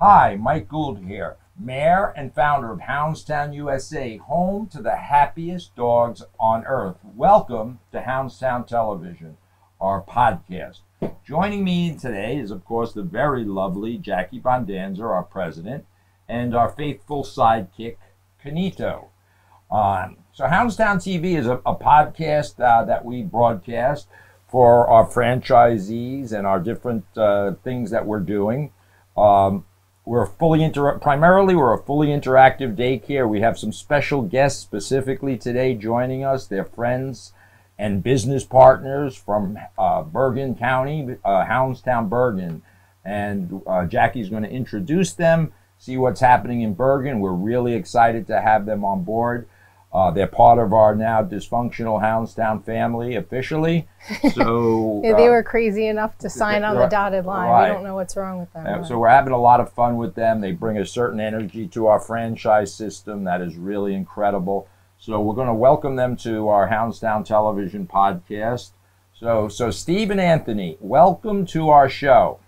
Hi, Mike Gould here, Mayor and founder of Hounds Town USA, home to the happiest dogs on earth. Welcome to Hounds Town Television, our podcast. Joining me today is, of course, the very lovely Jackie Bondanza, our president, and our faithful sidekick, Canito. So Hounds Town TV is a podcast that we broadcast for our franchisees and our different things that we're doing. We're primarily we're a fully interactive daycare. We have some special guests specifically today joining us. They're friends and business partners from Bergen County, Hounds Town, Bergen. And Jackie's going to introduce them, see what's happening in Bergen. We're really excited to have them on board. They're part of our now dysfunctional Hounds Town family officially. So yeah, they were crazy enough to sign on the dotted line. Right. We don't know what's wrong with them. So we're having a lot of fun with them. They bring a certain energy to our franchise system that is really incredible. So we're going to welcome them to our Hounds Town Television podcast. So Steve and Anthony, welcome to our show.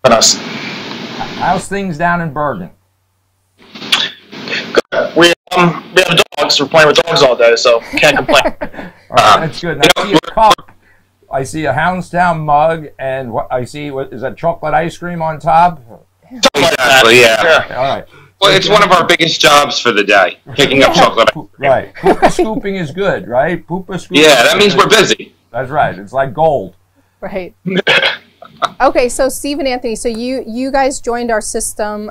How's things down in Bergen? We have dogs. We're playing with dogs all day, so can't complain. That's good. Now, I see a cup. I see a Hounds Town mug, and what I see is that chocolate ice cream on top. Exactly. Yeah. All right. Well, it's one of our biggest jobs for the day, picking up chocolate. Right. Poopa scooping is good, right? Poopa scooping. Yeah, that means we're busy. That's right. It's like gold. Right. Okay, so Steve and Anthony, so you guys joined our system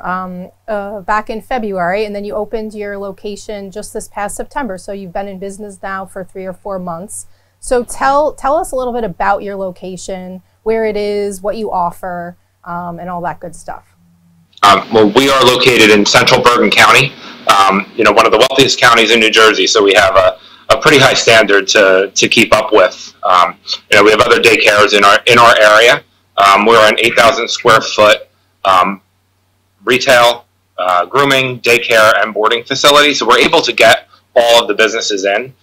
back in February, and then you opened your location just this past September. So you've been in business now for 3 or 4 months. So tell us a little bit about your location, where it is, what you offer, and all that good stuff. Well, we are located in central Bergen County, one of the wealthiest counties in New Jersey, so we have a pretty high standard to keep up with. We have other daycares in our area. We're an 8,000 square foot retail, grooming, daycare, and boarding facility, so we're able to get all of the businesses in.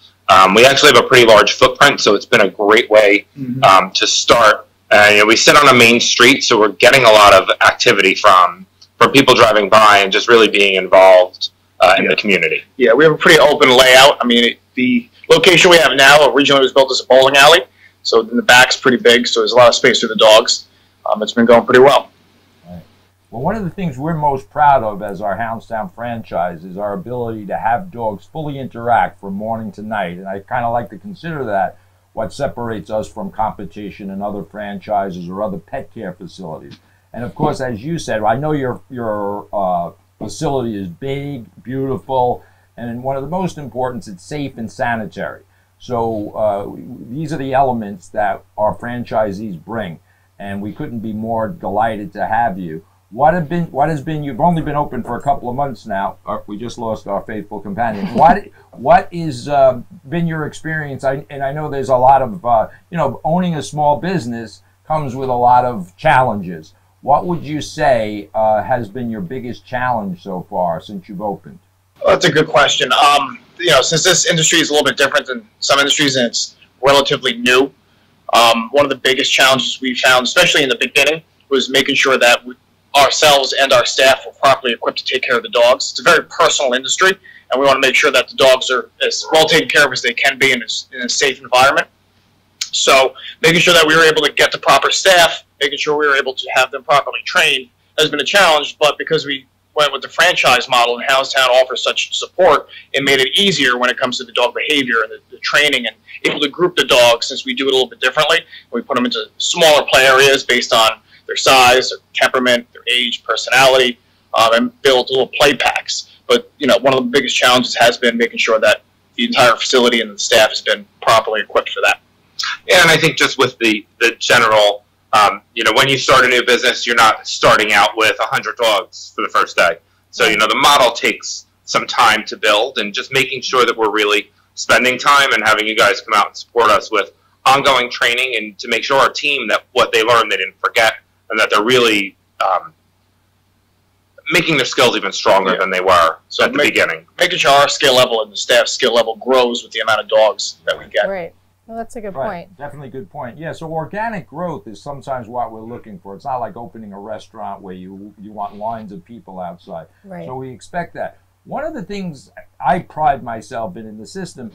We actually have a pretty large footprint, so it's been a great way to start. We sit on a main street, so we're getting a lot of activity from people driving by and just really being involved in the community. Yeah, we have a pretty open layout. I mean, the location we have now originally was built as a bowling alley, so in the back's pretty big, so there's a lot of space for the dogs. It's been going pretty well. Right. Well, one of the things we're most proud of as our Hounds Town franchise is our ability to have dogs fully interact from morning to night, and I kind of like to consider that what separates us from competition and other franchises or other pet care facilities. And of course, as you said, I know your facility is big, beautiful, and one of the most important, it's safe and sanitary. So these are the elements that our franchisees bring, and we couldn't be more delighted to have you. What has been? You've only been open for a couple of months now. We just lost our faithful companion. What is been your experience? And I know there's a lot of owning a small business comes with a lot of challenges. What would you say has been your biggest challenge so far since you've opened? Well, that's a good question. Since this industry is a little bit different than some industries and it's relatively new, one of the biggest challenges we found, especially in the beginning, was making sure that ourselves and our staff were properly equipped to take care of the dogs. It's a very personal industry, and we want to make sure that the dogs are as well taken care of as they can be in a safe environment. So making sure that we were able to get the proper staff, making sure we were able to have them properly trained has been a challenge, but because we went with the franchise model and Hounds Town offers such support, it made it easier when it comes to the dog behavior and the training and able to group the dogs since we do it a little bit differently. We put them into smaller play areas based on their size, their temperament, their age, personality, and build little play packs. But, one of the biggest challenges has been making sure that the entire facility and the staff has been properly equipped for that. Yeah, and I think just with the general, when you start a new business, you're not starting out with 100 dogs for the first day. So, the model takes some time to build, and just making sure that we're really spending time and having you guys come out and support us with ongoing training and to make sure our team that what they learned they didn't forget and that they're really making their skills even stronger than they were at the beginning. Making sure our skill level and the staff's skill level grows with the amount of dogs that we get. Right. Well, that's a good Right. point. Definitely good point. Yeah, so organic growth is sometimes what we're looking for. It's not like opening a restaurant where you want lines of people outside. Right. So we expect that. One of the things I pride myself in the system,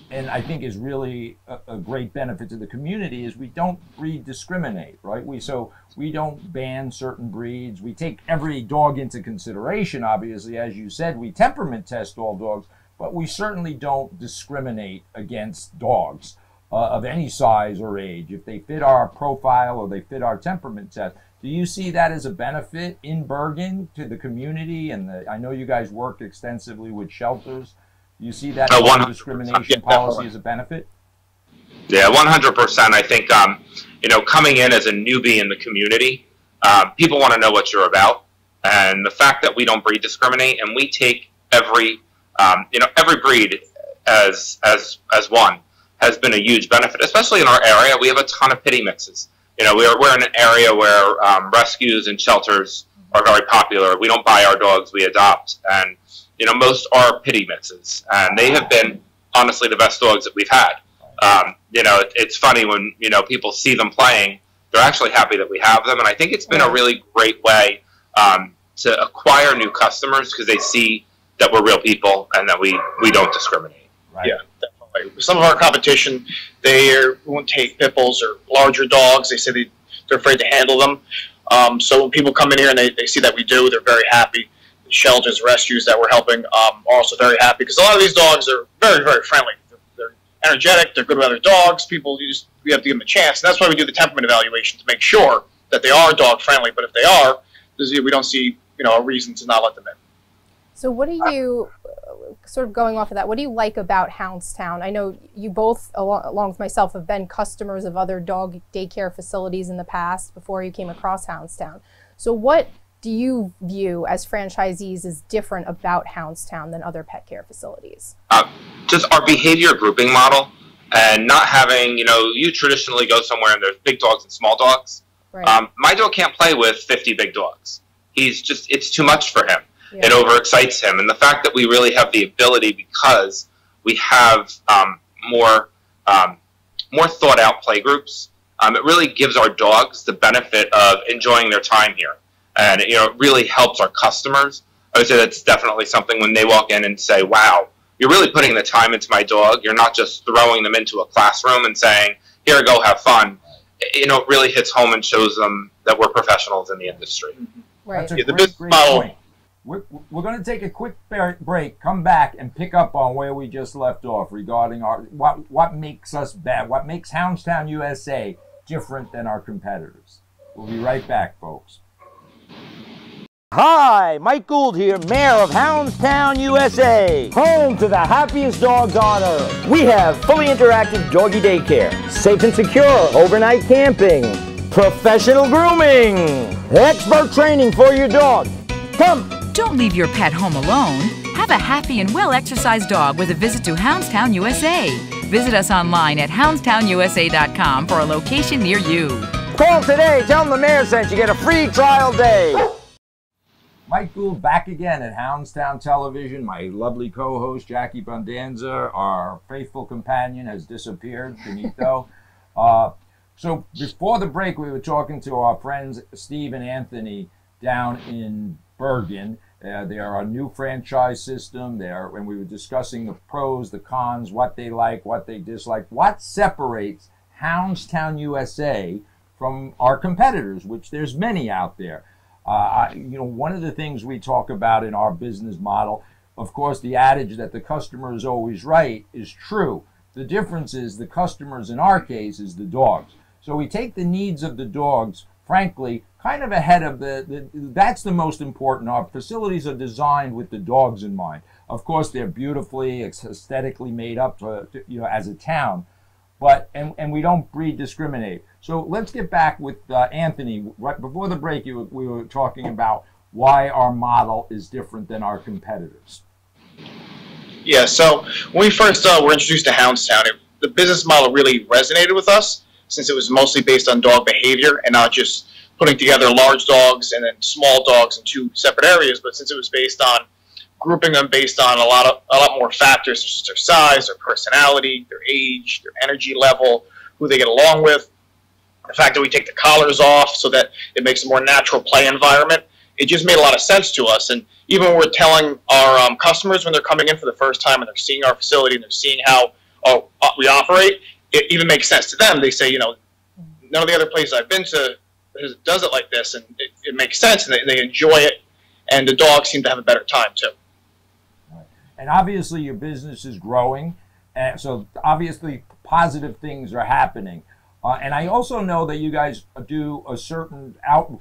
and I think is really a great benefit to the community, is we don't breed discriminate, right? We don't ban certain breeds. We take every dog into consideration, obviously. As you said, we temperament test all dogs, but we certainly don't discriminate against dogs of any size or age. If they fit our profile or they fit our temperament test, do you see that as a benefit in Bergen to the community? And I know you guys work extensively with shelters. Do you see that non-discrimination policy as a benefit? Yeah, 100%. I think, coming in as a newbie in the community, people want to know what you're about. And the fact that we don't breed discriminate and we take every breed as one has been a huge benefit, especially in our area. We have a ton of pitty mixes. We're in an area where rescues and shelters are very popular. We don't buy our dogs, we adopt. And, most are pitty mixes. And they have been, honestly, the best dogs that we've had. It's funny when, people see them playing, they're actually happy that we have them. And I think it's been a really great way to acquire new customers because they see that we're real people and that we don't discriminate. Right. Yeah, definitely. Some of our competition, they won't take pit bulls or larger dogs. They say they're afraid to handle them. So when people come in here and they see that we do, they're very happy. The shelters, rescues that we're helping are also very happy because a lot of these dogs are very, very friendly. They're energetic. They're good with other dogs. We have to give them a chance. And that's why we do the temperament evaluation to make sure that they are dog friendly. But if they are, we don't see a reason to not let them in. So what do you, sort of going off of that, what do you like about Hounds Town? I know you both, along with myself, have been customers of other dog daycare facilities in the past before you came across Hounds Town. So what do you view as franchisees as different about Hounds Town than other pet care facilities? Just our behavior grouping model and not having, you traditionally go somewhere and there's big dogs and small dogs. Right. My dog can't play with 50 big dogs. It's too much for him. Yeah. It overexcites him. And the fact that we really have the ability, because we have more thought out play groups, it really gives our dogs the benefit of enjoying their time here. And it really helps our customers. I would say that's definitely something when they walk in and say, wow, you're really putting the time into my dog. You're not just throwing them into a classroom and saying, here, go have fun. It really hits home and shows them that we're professionals in the industry. Right. That's a great point. We're going to take a quick break, come back, and pick up on where we just left off regarding what makes us bad, what makes Hounds Town USA different than our competitors. We'll be right back, folks. Hi, Mike Gould here, Mayor of Hounds Town USA, home to the happiest dogs on earth. We have fully interactive doggy daycare, safe and secure overnight camping, professional grooming, expert training for your dog. Come. Don't leave your pet home alone. Have a happy and well-exercised dog with a visit to Hounds Town USA. Visit us online at houndstownusa.com for a location near you. Call today. Tell them the mayor sent you. Get a free trial day. Mike Gould back again at Hounds Town Television. My lovely co-host, Jackie Bondanza, our faithful companion, has disappeared, Benito. So before the break, we were talking to our friends Steve and Anthony down in Bergen. They are a new franchise system there, and we were discussing the pros, the cons, what they like, what they dislike. What separates Hounds Town USA from our competitors, which there's many out there. One of the things we talk about in our business model, of course, the adage that the customer is always right is true. The difference is the customers in our case is the dogs. So we take the needs of the dogs, frankly, kind of ahead of that's the most important. Our facilities are designed with the dogs in mind. Of course, they're beautifully, aesthetically made up as a town, but and we don't breed discriminate. So let's get back with Anthony. Right before the break, we were talking about why our model is different than our competitors. Yeah, so when we first were introduced to Hounds Town, the business model really resonated with us since it was mostly based on dog behavior and not just putting together large dogs and then small dogs in two separate areas, but since it was based on grouping them based on a lot more factors, such as their size, their personality, their age, their energy level, who they get along with. The fact that we take the collars off so that it makes a more natural play environment. It just made a lot of sense to us. And even when we're telling our customers when they're coming in for the first time and they're seeing our facility and they're seeing how we operate, it even makes sense to them. They say, you know, none of the other places I've been to does it like this, and it makes sense, and they enjoy it, and the dogs seem to have a better time too. And obviously your business is growing, and so obviously positive things are happening. And I also know that you guys do a certain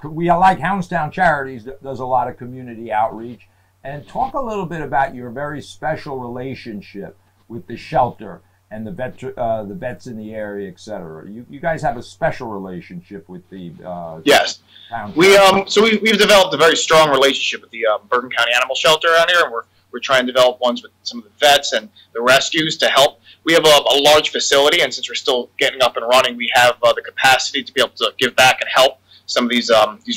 we like Hounds Town Charities that does a lot of community outreach. And talk a little bit about your very special relationship with the shelter and the vets in the area, etc. You guys have a special relationship with the yes. We've developed a very strong relationship with the Bergen County Animal Shelter out here, and we're trying to develop ones with some of the vets and the rescues to help. We have a large facility, and since we're still getting up and running, we have the capacity to be able to give back and help some of these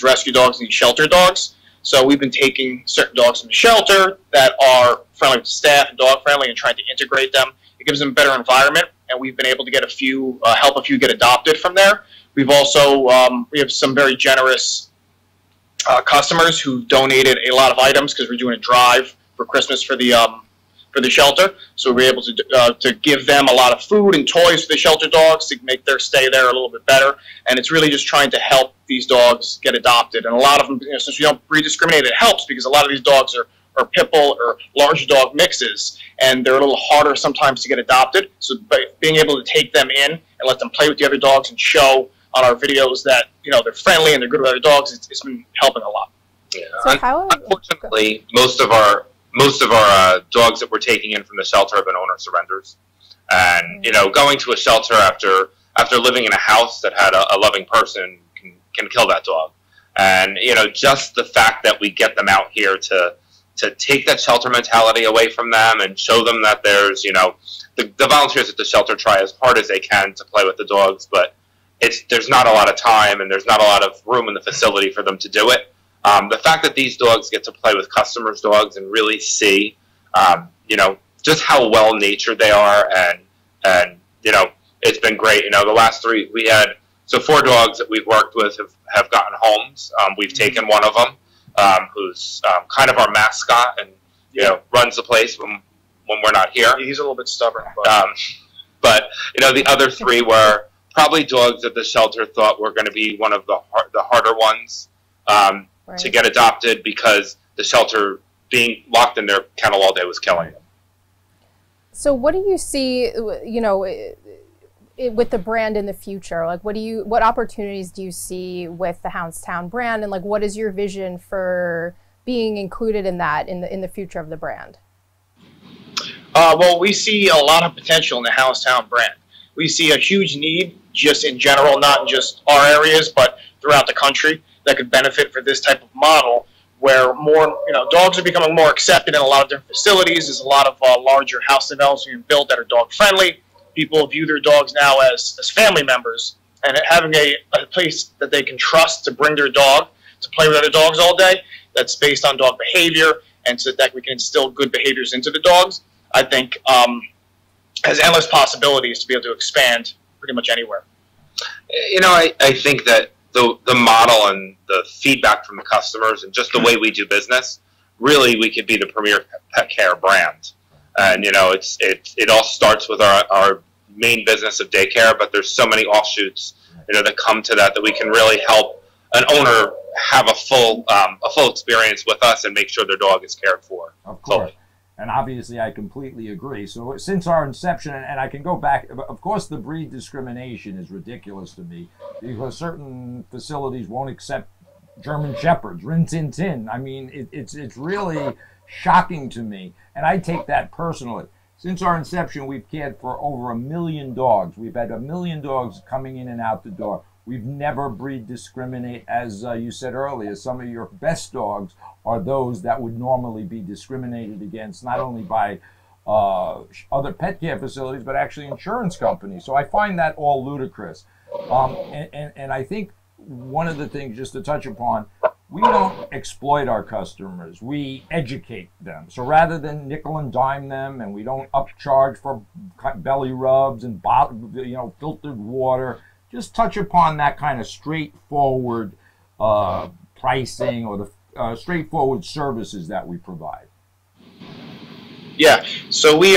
rescue dogs and these shelter dogs. So we've been taking certain dogs from the shelter that are friendly with staff and dog friendly and trying to integrate them. It gives them a better environment, and we've been able to get help a few get adopted from there. We've also we have some very generous customers who donated a lot of items because we're doing a drive for Christmas for the shelter. So we're able to give them a lot of food and toys for the shelter dogs to make their stay there a little bit better. And it's really just trying to help these dogs get adopted. And a lot of them, since we don't breed discriminate, it helps because a lot of these dogs are pit bull or large dog mixes, and they're a little harder sometimes to get adopted. So by being able to take them in and let them play with the other dogs and show on our videos that they're friendly and they're good with other dogs, it's been helping a lot. Yeah. So unfortunately, most of our dogs that we're taking in from the shelter have been owner surrenders, and going to a shelter after living in a house that had a loving person can kill that dog. And just the fact that we get them out here to take that shelter mentality away from them and show them that there's the volunteers at the shelter try as hard as they can to play with the dogs, but there's not a lot of time and there's not a lot of room in the facility for them to do it. The fact that these dogs get to play with customers' dogs and really see, just how well natured they are, and it's been great. The last 3 we had, so 4 dogs that we've worked with have gotten homes. We've taken one of them, who's kind of our mascot and runs the place when we're not here. He's a little bit stubborn, but the other 3 were probably dogs that the shelter thought were going to be one of the harder ones. Right. To get adopted because the shelter being locked in their kennel all day was killing them. So what do you see, with the brand in the future? Like, what opportunities do you see with the Hounds Town brand, and like, what is your vision for being included in that in the future of the brand? Well, we see a lot of potential in the Hounds Town brand. We see a huge need just in general, not in just our areas, but throughout the country, that could benefit for this type of model, where more, dogs are becoming more accepted in a lot of different facilities. There's a lot of larger house developments being built that are dog friendly. People view their dogs now as family members, and having a place that they can trust to bring their dog to play with other dogs all day, that's based on dog behavior, and so that we can instill good behaviors into the dogs, I think has endless possibilities to be able to expand pretty much anywhere. I think that the model and the feedback from the customers and just the way we do business, really we could be the premier pet care brand. And it all starts with our main business of daycare, but there's so many offshoots that come to that we can really help an owner have a full experience with us and make sure their dog is cared for. Of course. So, and obviously, I completely agree. So since our inception, and I can go back, of course, the breed discrimination is ridiculous to me because certain facilities won't accept German Shepherds, Rin Tin Tin. I mean, it's really shocking to me, and I take that personally. Since our inception, we've cared for over 1 million dogs. We've had 1 million dogs coming in and out the door. We've never breed discriminate, as you said earlier. Some of your best dogs are those that would normally be discriminated against, not only by other pet care facilities, but actually insurance companies. So I find that all ludicrous. And I think one of the things, just to touch upon, we don't exploit our customers. We educate them. So rather than nickel and dime them, and we don't upcharge for belly rubs and filtered water, just touch upon that kind of straightforward pricing or the straightforward services that we provide. Yeah, so we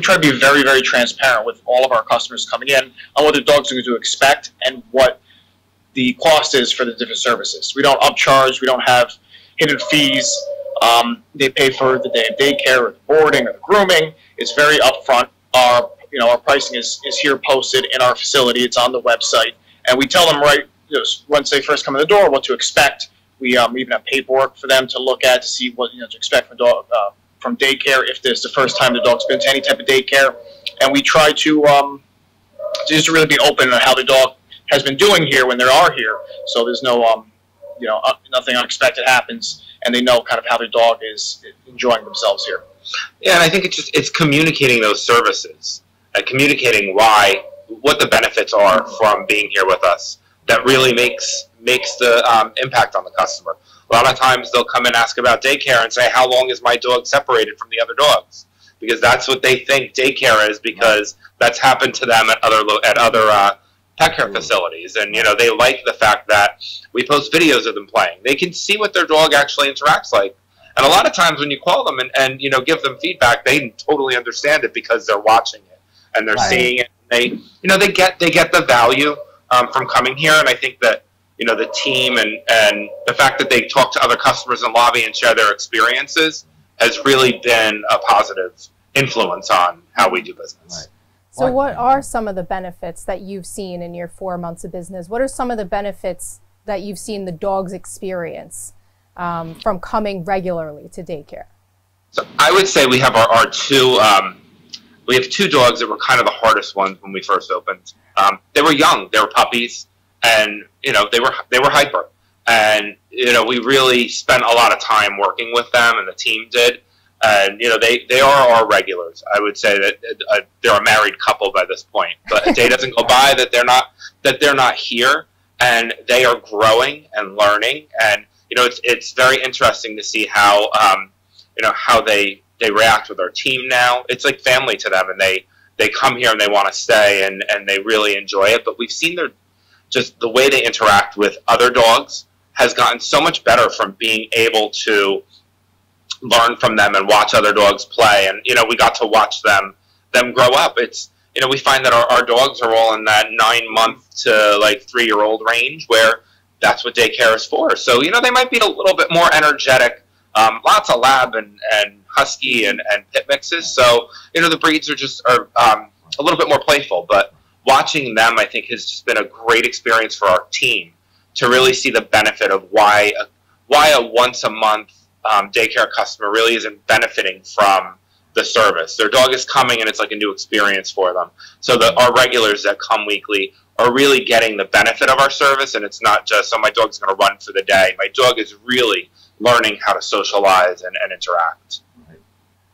try to be very, very transparent with all of our customers coming in on what the dogs are going to expect and what the cost is for the different services. We don't upcharge. We don't have hidden fees. They pay for the day of daycare or the boarding or the grooming. It's very upfront. Our pricing is here posted in our facility. It's on the website, and we tell them once they first come in the door what to expect. We even have paperwork for them to look at to see what to expect from daycare if this is the first time the dog's been to any type of daycare, and we try to just really be open on how the dog has been doing here when they are here, so there's no nothing unexpected happens, and they know kind of how their dog is enjoying themselves here. Yeah, and I think it's communicating those services, communicating what the benefits are from being here with us that really makes the impact on the customer. A lot of times they'll come and ask about daycare and say, how long is my dog separated from the other dogs? Because that's what they think daycare is, because that's happened to them at other pet care facilities, and they like the fact that we post videos of them playing. They can see what their dog actually interacts like, and a lot of times when you call them and give them feedback, they totally understand it because they're watching it and they're seeing it. And they get the value from coming here, and I think that the team and the fact that they talk to other customers in lobby and share their experiences has really been a positive influence on how we do business. Right. So what are some of the benefits that you've seen in your 4 months of business? What are some of the benefits that you've seen the dogs experience from coming regularly to daycare? So I would say we have our two, we have two dogs that were kind of the hardest ones when we first opened. They were young, they were puppies, and they were hyper. And we really spent a lot of time working with them, and the team did. And they are our regulars. I would say that they're a married couple by this point. But a day doesn't go by that they're not here, and they are growing and learning. And it's very interesting to see how how they react with our team now. It's like family to them, and they come here and they want to stay, and they really enjoy it. But we've seen just the way they interact with other dogs has gotten so much better from being able to learn from them and watch other dogs play, and we got to watch them grow up. It's we find that our dogs are all in that 9-month to 3-year-old range, where that's what daycare is for. So they might be a little bit more energetic, lots of lab and husky and pit mixes. So the breeds are a little bit more playful. But watching them, I think, has just been a great experience for our team to really see the benefit of why a once a month daycare customer really isn't benefiting from the service. Their dog is coming, and it's like a new experience for them. So our regulars that come weekly are really getting the benefit of our service, and it's not just, my dog's going to run for the day. My dog is really learning how to socialize and interact. Right.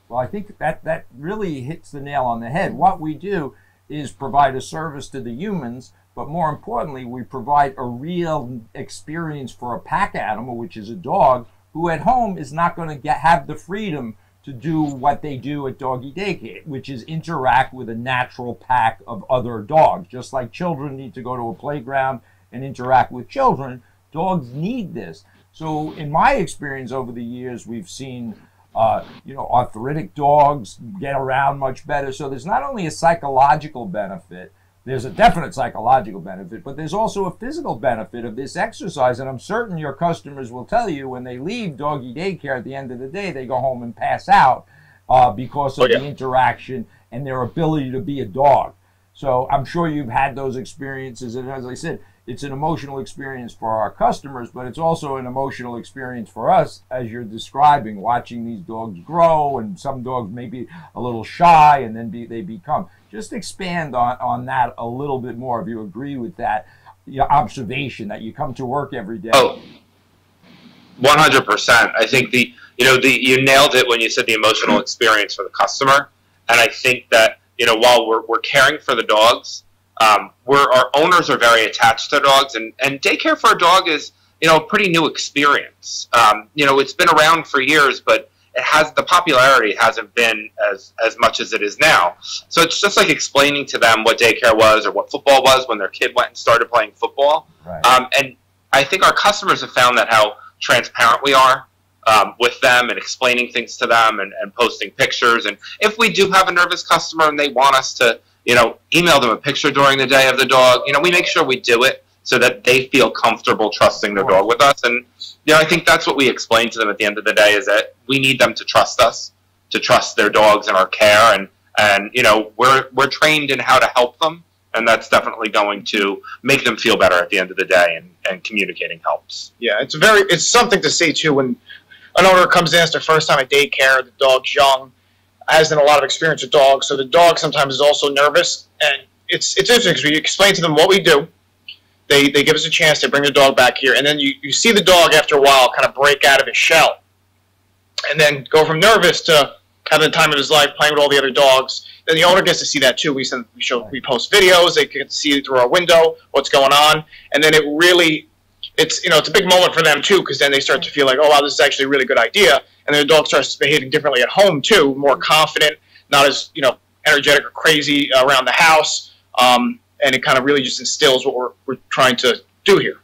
Well, I think that really hits the nail on the head. What we do is provide a service to the humans, but more importantly, we provide a real experience for a pack animal, which is a dog, who at home is not going to have the freedom to do what they do at doggy daycare, which is interact with a natural pack of other dogs. Just like children need to go to a playground and interact with children, dogs need this. So in my experience over the years, we've seen arthritic dogs get around much better. So there's not only a psychological benefit, there's a definite psychological benefit, but there's also a physical benefit of this exercise. And I'm certain your customers will tell you when they leave doggy daycare at the end of the day, they go home and pass out because of the interaction and their ability to be a dog. So I'm sure you've had those experiences. And as I said, it's an emotional experience for our customers, but it's also an emotional experience for us, as you're describing, watching these dogs grow, and some dogs may be a little shy and then they become. Just expand on that a little bit more, if you agree with that observation that you come to work every day. Oh, 100%. I think you nailed it when you said the emotional experience for the customer. And I think that, while we're caring for the dogs, our owners are very attached to dogs, and daycare for a dog is a pretty new experience. It's been around for years, but the popularity hasn't been as much as it is now. So it's just like explaining to them what daycare was or what football was when their kid went and started playing football. Right. And I think our customers have found that how transparent we are with them and explaining things to them and posting pictures. And if we do have a nervous customer and they want us to, email them a picture during the day of the dog, we make sure we do it so that they feel comfortable trusting their dog with us. And I think that's what we explain to them at the end of the day, is that we need them to trust us, to trust their dogs and our care, and we're trained in how to help them, and that's definitely going to make them feel better at the end of the day, and communicating helps. Yeah, it's something to see too when an owner comes in, it's their first time at daycare, the dog's young, hasn't a lot of experience with dogs, so the dog sometimes is also nervous, and it's interesting because we explain to them what we do. They give us a chance to bring the dog back here, and then you see the dog after a while kind of break out of his shell and then go from nervous to having the time of his life playing with all the other dogs. Then the owner gets to see that too. We post videos. They get to see through our window what's going on, and then it's a big moment for them too, because then they start to feel like, oh wow, this is actually a really good idea, and then the dog starts behaving differently at home too, more confident, not as energetic or crazy around the house. And it kind of really just instills what we're trying to do here.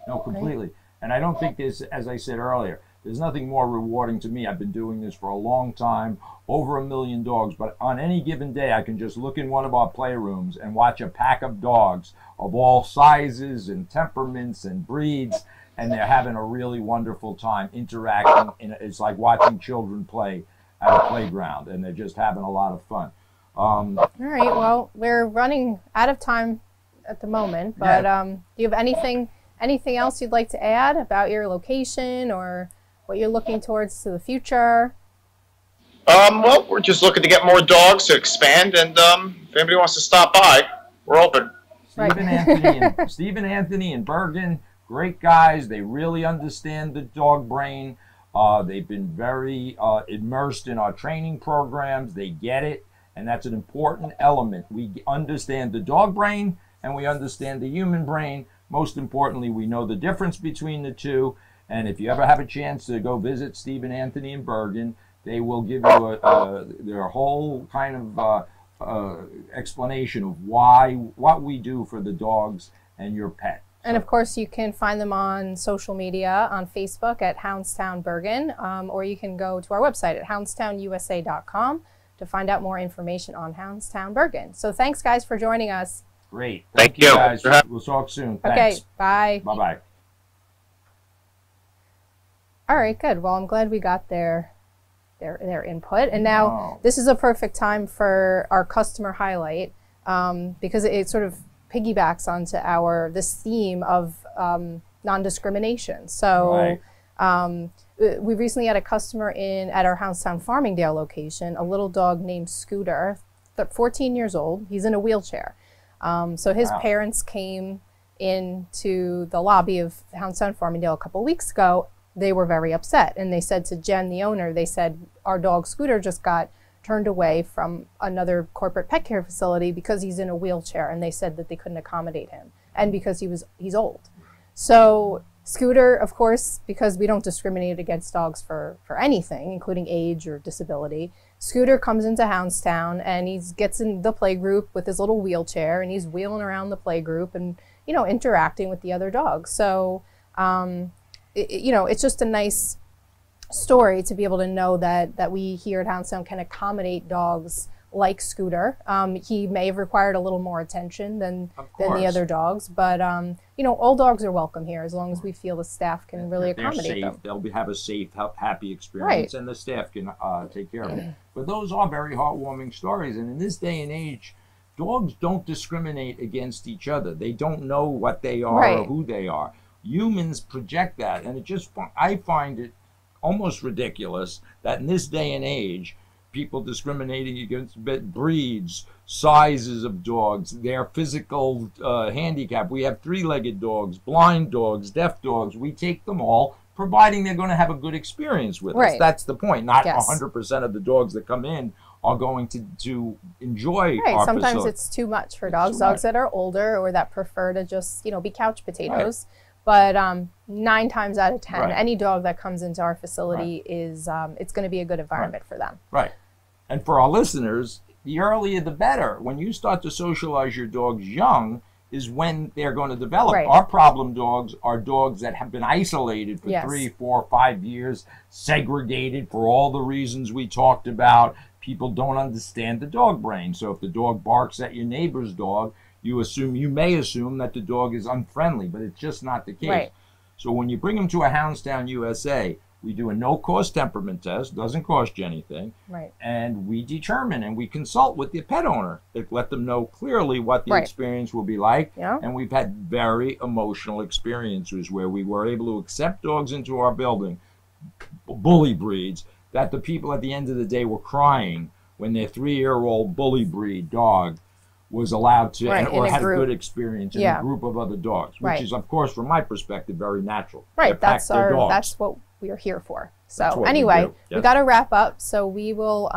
No, completely. And I don't think there's, as I said earlier, there's nothing more rewarding to me. I've been doing this for a long time, over 1 million dogs, but on any given day, I can just look in one of our playrooms and watch a pack of dogs of all sizes and temperaments and breeds, and they're having a really wonderful time interacting. It's like watching children play at a playground, and they're just having a lot of fun. All right, well, we're running out of time at the moment, but do you have anything else you'd like to add about your location or what you're looking towards to the future? Well, we're just looking to get more dogs to expand, and if anybody wants to stop by, we're open. Stephen Anthony and Bergen, great guys. They really understand the dog brain. They've been very immersed in our training programs. They get it. And that's an important element. We understand the dog brain and we understand the human brain. Most importantly, we know the difference between the two. And if you ever have a chance to go visit Stephen Anthony in Bergen, they will give you their whole kind of explanation of what we do for the dogs and your pet. And of course, you can find them on social media, on Facebook at Hounds Town Bergen, or you can go to our website at houndstownusa.com. to find out more information on Hounds Town Bergen. So thanks, guys, for joining us. Great. Thank you. Guys. We'll talk soon. Thanks. Okay, bye. Bye-bye. All right, good. Well, I'm glad we got their input. And now this is a perfect time for our customer highlight, because it sort of piggybacks onto this theme of non-discrimination. So we recently had a customer at our Hounds Town Farmingdale location, a little dog named Scooter, 14 years old. He's in a wheelchair. So his parents came into the lobby of Hounds Town Farmingdale a couple weeks ago. They were very upset, and they said to Jen, the owner, they said, our dog Scooter just got turned away from another corporate pet care facility because he's in a wheelchair, and they said that they couldn't accommodate him, and because he's old. So Scooter, of course, because we don't discriminate against dogs for anything, including age or disability, Scooter comes into Hounds Town and he gets in the play group with his little wheelchair, and he's wheeling around the play group and, interacting with the other dogs. So, it's just a nice story to be able to know that we here at Hounds Town can accommodate dogs like Scooter. He may have required a little more attention than the other dogs, but all dogs are welcome here as long as we feel the staff can really accommodate them. They'll have a safe, happy experience, and the staff can take care of it. But those are very heartwarming stories, and in this day and age, dogs don't discriminate against each other. They don't know what they are or who they are. Humans project that, and I find it almost ridiculous that in this day and age, people discriminating against breeds, sizes of dogs, their physical handicap. We have three-legged dogs, blind dogs, deaf dogs. We take them all, providing they're going to have a good experience with us. That's the point. Not 100% of the dogs that come in are going to enjoy our Sometimes facility. It's too much for dogs that are older or that prefer to just, be couch potatoes. But 9 times out of 10, Right. any dog that comes into our facility is it's going to be a good environment for them. Right. And for our listeners, the earlier the better. When you start to socialize your dogs young is when they're going to develop. Right. Our problem dogs are dogs that have been isolated for Yes. 3, 4, 5 years, segregated for all the reasons we talked about. People don't understand the dog brain. So if the dog barks at your neighbor's dog, you may assume that the dog is unfriendly, but it's just not the case. Right. So when you bring them to a Hounds Town USA, we do a no-cost temperament test, doesn't cost you anything, Right. and we determine and we consult with the pet owner to let them know clearly what the Right. experience will be like. Yeah. And we've had very emotional experiences where we were able to accept dogs into our building, bully breeds, that the people at the end of the day were crying when their 3-year-old bully breed dog was allowed to, Right, or in a had group. a good experience in Yeah. a group of other dogs, which Right. is, of course, from my perspective, very natural. Right, They pack their dogs. that's what we are here for. That's So what we anyway, do. we Yes. got to wrap up. So we will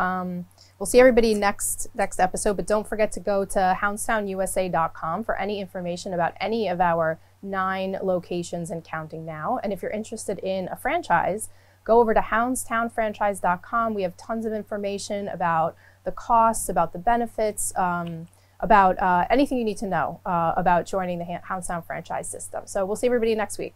we'll see everybody next episode. But don't forget to go to houndstownusa.com for any information about any of our 9 locations and counting now. And if you're interested in a franchise, go over to houndstownfranchise.com. We have tons of information about the costs, about the benefits, about anything you need to know about joining the Hounds Town franchise system. So we'll see everybody next week.